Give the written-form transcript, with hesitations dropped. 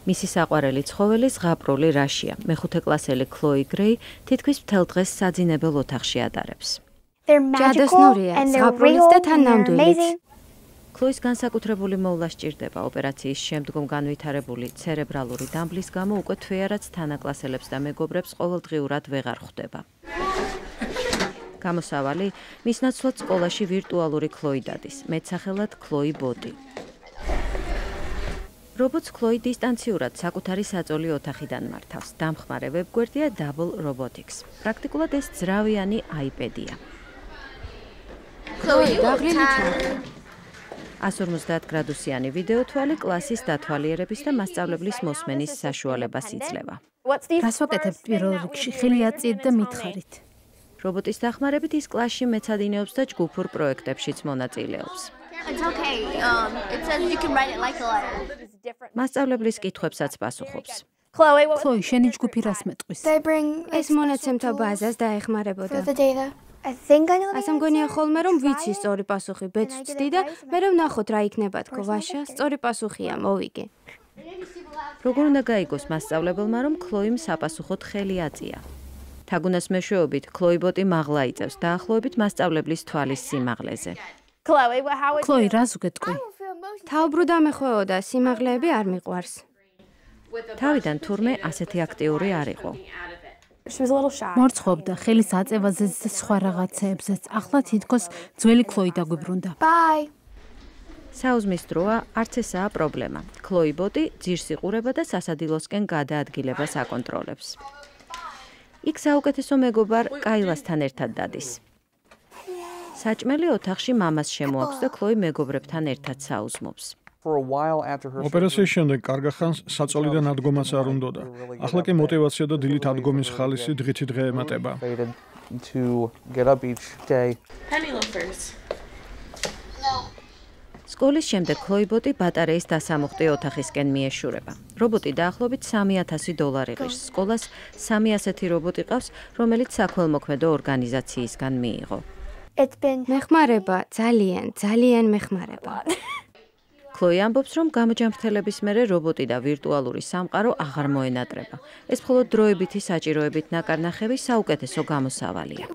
მისი საყვარელი ცხოველი ზღაპრული რაშია. მეხუთე კლასელი ქლოი გრეი თითქმის მთელ დღეს საძინებელ ოთახში ატარებს. ჯადოსნურია, ზღაპრულიც და თან ნამდვილიც. ქლოის განსაკუთრებული მოვლა სჭირდება. ოპერაციის შემდგომ განვითარებული ცერებრალური დამბლის გამო უკვე თვეარაც თანაკლასელებს და მეგობრებს ყოველდღიურად ვეღარ ხვდება. გამოსავალი მის ნაცვლად სკოლაში ვირტუალური ქლოი დადის, მეტსახელად ქლოი ბოტი. რობოტს ქლოი დისტანციურად საკუთარი საწოლი ოთახიდან მართავს. დამხმარე ვებგვერდია Double Robotics. პრაქტიკულად ეს ძრავიანი iPad-ია. ქლოი, დაღლილით. 150 გრადუსიანი ვიდეო თვალი კლასის დათვალიერების და მასწავლებლის მოსმენის საშუალებას იძლევა. რას ვაკეთებ პირველ რიგში? ხელი აწიეთ და მითხარით. რობოტის დახმარებით ის კლასში მეცადინეობს და ჯგუფურ პროექტებშიც მონაწილეობს. მასწავლებლის კითხვებსაც პასუხობს. ქლოი, შენი ჯგუფი რას მეტყვის? ეს მონაცემთა ბაზას დაეხმარებოდა. ასე მგონია ხოლმე რომ ვიცი სწორი პასუხი, ბეც ვცდი და მე რომ ნახოთ რა იქნება თქო, ვაშა, სწორი პასუხია, მოვიგე. როგორ უნდა გაიგოს მასწავლებელმა, რომ ქლოიმ საპასუხოდ ხელი აწია? თაგუნას მეშვეობით ქლოი ბოტი მაღლა იწევს დაახლოებით მასწავლებლის თვალის სიმაღლეზე. ქლოი, რას უგეთყვი? თაუბრუ დამეხვეოდა, სიმაღლეები არ მიყვარს. თავიდან თურმე ასეთი აქტიური არ იყო. მორცხოვდა ხელის აწევაზეც და სხვა რაღაცეებზეც. ახლა თითქოს ძველი ქლოი დაგვიბრუნდა. საუზმის დროა არც ესაა პრობლემა. ქლოი ბოტი ძირს იყურება და სასადილოსკენ გადაადგილებას აკონტროლებს. იქ საუკეთესო მეგობარ კაილასთან ერთად დადის. საჭმელი ოთახში მამას შემოაქვს და ქლოი მეგობრებთან ერთად საუზმობს. ოპერაციის შემდეგ კარგა ხანს საწოლიდან ადგომაც არ უნდოდა. ახლა კი мотиваცია და დილით ადგომის ხალისი დღითი დღე ემატება. სკოლის შემდეგ ქლოი ბოტი ბატარეის დასამუხტი ოთახისკენ მიეშურება. რობოტი დაახლოებით $3,000 ღირს. სკოლას 3 ასეთი რობოტი ყავს, რომელიც საქველმოქმედო ორგანიზაციისგან მიიღო. მეხმარება, ძალიან მეხმარება. ქლოი ამბობს, რომ გამოჯანმრთელების მერე რობოტი და ვირტუალური სამყარო აღარ მოენატრება. ეს მხოლოდ დროებითი საჭიროებით ნაკარნახევი საუკეთესო გამოსავალია.